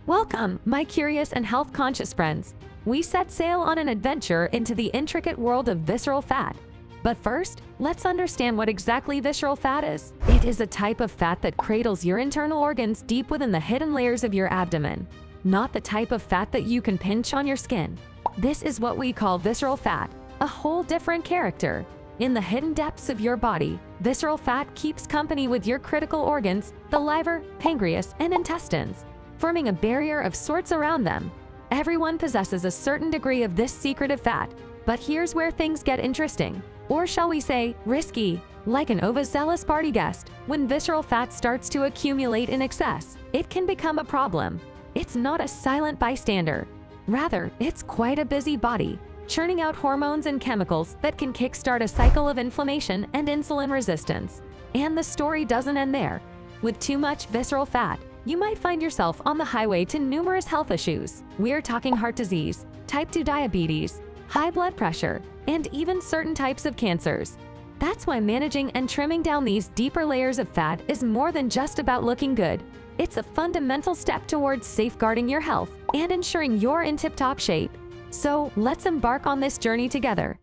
Welcome, my curious and health-conscious friends. We set sail on an adventure into the intricate world of visceral fat. But first, let's understand what exactly visceral fat is. It is a type of fat that cradles your internal organs deep within the hidden layers of your abdomen, not the type of fat that you can pinch on your skin. This is what we call visceral fat, a whole different character. In the hidden depths of your body, visceral fat keeps company with your critical organs, the liver, pancreas, and intestines, forming a barrier of sorts around them. Everyone possesses a certain degree of this secretive fat, but here's where things get interesting. Or shall we say, risky. Like an overzealous party guest, when visceral fat starts to accumulate in excess, it can become a problem. It's not a silent bystander. Rather, it's quite a busy body, churning out hormones and chemicals that can kickstart a cycle of inflammation and insulin resistance. And the story doesn't end there. With too much visceral fat, you might find yourself on the highway to numerous health issues. We're talking heart disease, type 2 diabetes, high blood pressure, and even certain types of cancers. That's why managing and trimming down these deeper layers of fat is more than just about looking good. It's a fundamental step towards safeguarding your health and ensuring you're in tip-top shape. So let's embark on this journey together.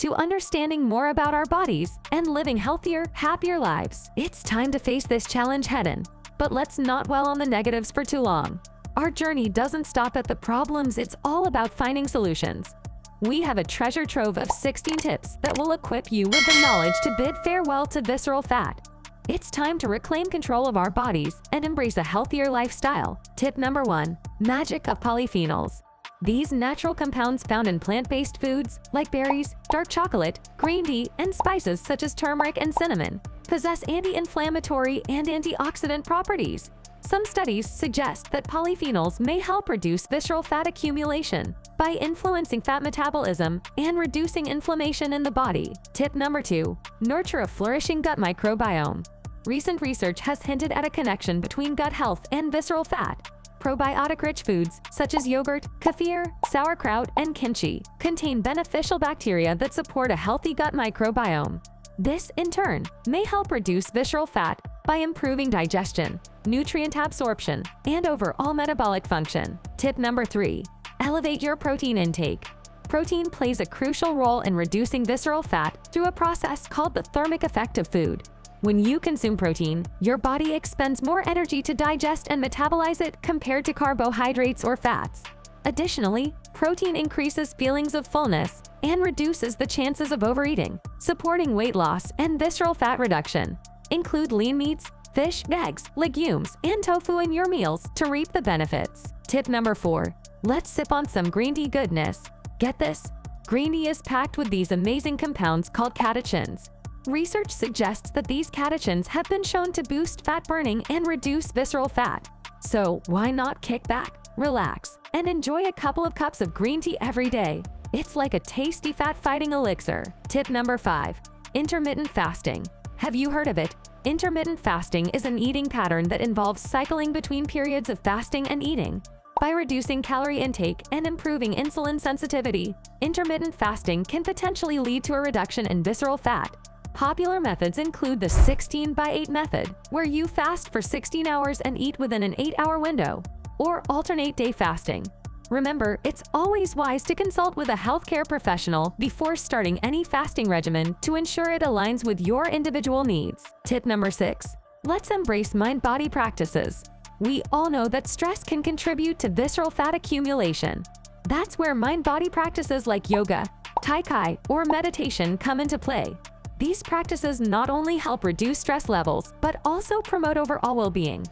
To understanding more about our bodies and living healthier, happier lives, it's time to face this challenge head-on. But let's not dwell on the negatives for too long. Our journey doesn't stop at the problems, it's all about finding solutions. We have a treasure trove of 16 tips that will equip you with the knowledge to bid farewell to visceral fat. It's time to reclaim control of our bodies and embrace a healthier lifestyle. Tip number 1. Magic of polyphenols. These natural compounds found in plant-based foods like berries, dark chocolate, green tea, and spices such as turmeric and cinnamon possess anti-inflammatory and antioxidant properties. Some studies suggest that polyphenols may help reduce visceral fat accumulation by influencing fat metabolism and reducing inflammation in the body. Tip number 2. Nurture a flourishing gut microbiome. Recent research has hinted at a connection between gut health and visceral fat. Probiotic-rich foods, such as yogurt, kefir, sauerkraut, and kimchi, contain beneficial bacteria that support a healthy gut microbiome. This, in turn, may help reduce visceral fat by improving digestion, nutrient absorption, and overall metabolic function. Tip number 3. Elevate your protein intake. Protein plays a crucial role in reducing visceral fat through a process called the thermic effect of food. When you consume protein, your body expends more energy to digest and metabolize it compared to carbohydrates or fats. Additionally, protein increases feelings of fullness and reduces the chances of overeating, supporting weight loss and visceral fat reduction. Include lean meats, fish, eggs, legumes, and tofu in your meals to reap the benefits. Tip number 4. Let's sip on some green tea goodness. Get this, green tea is packed with these amazing compounds called catechins. Research suggests that these catechins have been shown to boost fat burning and reduce visceral fat. So why not kick back, relax, and enjoy a couple of cups of green tea every day? It's like a tasty fat-fighting elixir. Tip number 5. Intermittent fasting. Have you heard of it? Intermittent fasting is an eating pattern that involves cycling between periods of fasting and eating. By reducing calorie intake and improving insulin sensitivity, intermittent fasting can potentially lead to a reduction in visceral fat. Popular methods include the 16-by-8 method, where you fast for 16 hours and eat within an 8-hour window, or alternate-day fasting. Remember, it's always wise to consult with a healthcare professional before starting any fasting regimen to ensure it aligns with your individual needs. Tip number 6. Let's embrace mind-body practices. We all know that stress can contribute to visceral fat accumulation. That's where mind-body practices like yoga, tai chi, or meditation come into play. These practices not only help reduce stress levels, but also promote overall well-being.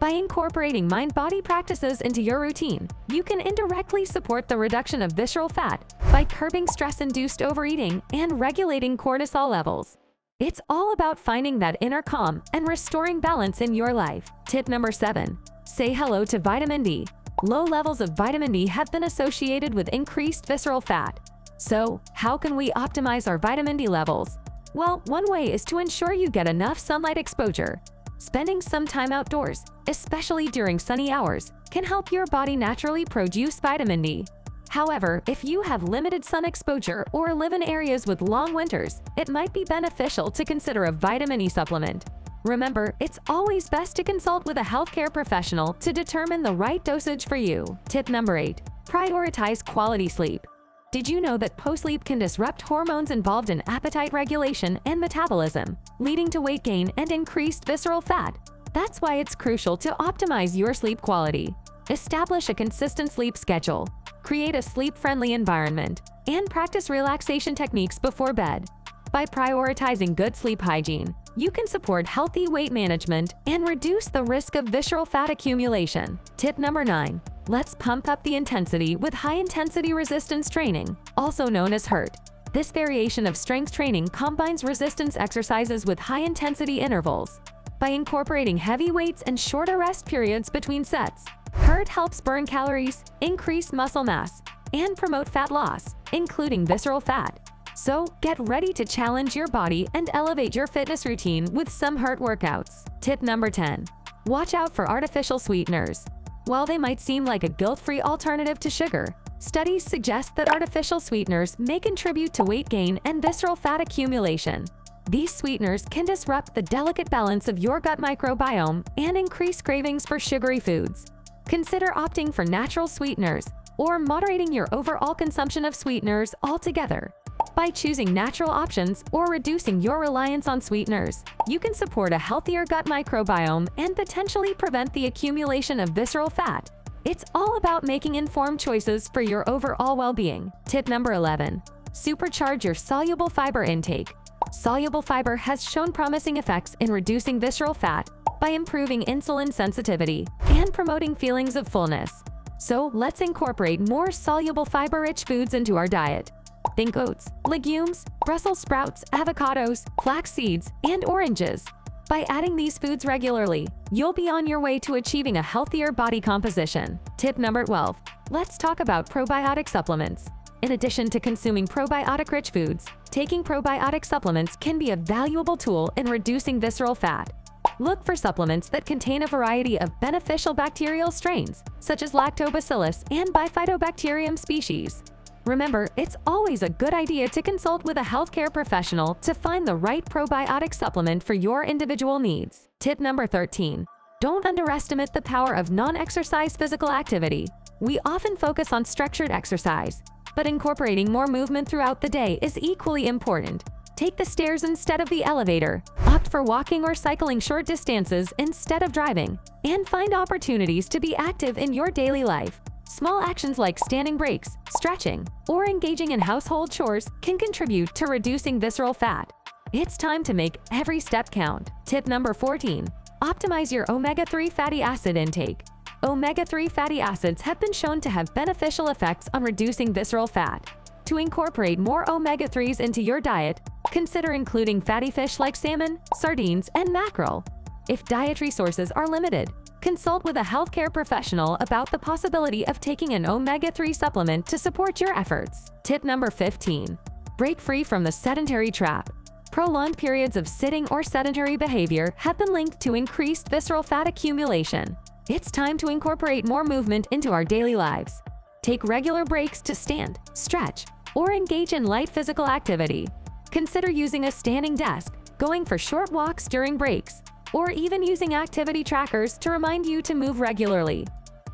By incorporating mind-body practices into your routine, you can indirectly support the reduction of visceral fat by curbing stress-induced overeating and regulating cortisol levels. It's all about finding that inner calm and restoring balance in your life. Tip number 7. Say hello to vitamin D. Low levels of vitamin D have been associated with increased visceral fat. So, how can we optimize our vitamin D levels? Well, one way is to ensure you get enough sunlight exposure. Spending some time outdoors, especially during sunny hours, can help your body naturally produce vitamin D. However, if you have limited sun exposure or live in areas with long winters, it might be beneficial to consider a vitamin E supplement. Remember, it's always best to consult with a healthcare professional to determine the right dosage for you. Tip number 8. Prioritize quality sleep. Did you know that post-sleep can disrupt hormones involved in appetite regulation and metabolism, leading to weight gain and increased visceral fat? That's why it's crucial to optimize your sleep quality. Establish a consistent sleep schedule, create a sleep-friendly environment, and practice relaxation techniques before bed. By prioritizing good sleep hygiene, you can support healthy weight management and reduce the risk of visceral fat accumulation. Tip number 9. Let's pump up the intensity with high-intensity resistance training, also known as HIRT. This variation of strength training combines resistance exercises with high-intensity intervals. By incorporating heavy weights and shorter rest periods between sets, HIRT helps burn calories, increase muscle mass, and promote fat loss, including visceral fat. So, get ready to challenge your body and elevate your fitness routine with some HIRT workouts. Tip number 10. Watch out for artificial sweeteners. While they might seem like a guilt-free alternative to sugar, studies suggest that artificial sweeteners may contribute to weight gain and visceral fat accumulation. These sweeteners can disrupt the delicate balance of your gut microbiome and increase cravings for sugary foods. Consider opting for natural sweeteners or moderating your overall consumption of sweeteners altogether. By choosing natural options or reducing your reliance on sweeteners, you can support a healthier gut microbiome and potentially prevent the accumulation of visceral fat. It's all about making informed choices for your overall well-being. Tip number 11. Supercharge your soluble fiber intake. Soluble fiber has shown promising effects in reducing visceral fat by improving insulin sensitivity and promoting feelings of fullness. So let's incorporate more soluble fiber-rich foods into our diet. Think oats, legumes, Brussels sprouts, avocados, flax seeds, and oranges. By adding these foods regularly, you'll be on your way to achieving a healthier body composition. Tip number 12. Let's talk about probiotic supplements. In addition to consuming probiotic-rich foods, taking probiotic supplements can be a valuable tool in reducing visceral fat. Look for supplements that contain a variety of beneficial bacterial strains, such as lactobacillus and bifidobacterium species. Remember, it's always a good idea to consult with a healthcare professional to find the right probiotic supplement for your individual needs. Tip number 13. Don't underestimate the power of non-exercise physical activity. We often focus on structured exercise, but incorporating more movement throughout the day is equally important. Take the stairs instead of the elevator, opt for walking or cycling short distances instead of driving, and find opportunities to be active in your daily life. Small actions like standing breaks, stretching, or engaging in household chores can contribute to reducing visceral fat. It's time to make every step count. Tip number 14. Optimize your omega-3 fatty acid intake. Omega-3 fatty acids have been shown to have beneficial effects on reducing visceral fat. To incorporate more omega-3s into your diet, consider including fatty fish like salmon, sardines, and mackerel. If dietary sources are limited, consult with a healthcare professional about the possibility of taking an omega-3 supplement to support your efforts. Tip number 15. Break free from the sedentary trap. Prolonged periods of sitting or sedentary behavior have been linked to increased visceral fat accumulation. It's time to incorporate more movement into our daily lives. Take regular breaks to stand, stretch, or engage in light physical activity. Consider using a standing desk, going for short walks during breaks, or even using activity trackers to remind you to move regularly.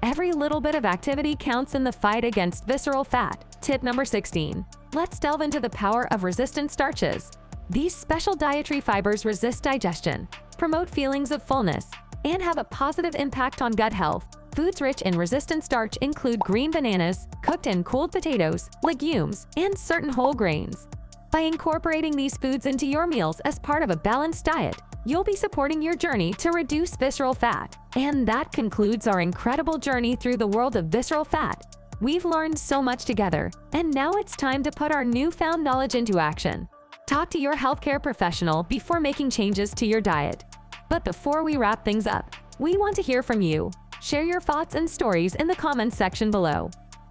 Every little bit of activity counts in the fight against visceral fat. Tip number 16. Let's delve into the power of resistant starches. These special dietary fibers resist digestion, promote feelings of fullness, and have a positive impact on gut health. Foods rich in resistant starch include green bananas, cooked and cooled potatoes, legumes, and certain whole grains. By incorporating these foods into your meals as part of a balanced diet, you'll be supporting your journey to reduce visceral fat. And that concludes our incredible journey through the world of visceral fat. We've learned so much together, and now it's time to put our newfound knowledge into action. Talk to your healthcare professional before making changes to your diet. But before we wrap things up, we want to hear from you. Share your thoughts and stories in the comments section below.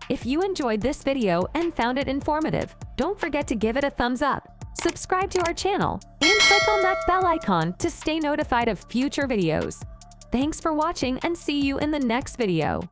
If you enjoyed this video and found it informative, don't forget to give it a thumbs up, subscribe to our channel, and click on that bell icon to stay notified of future videos. Thanks for watching and see you in the next video.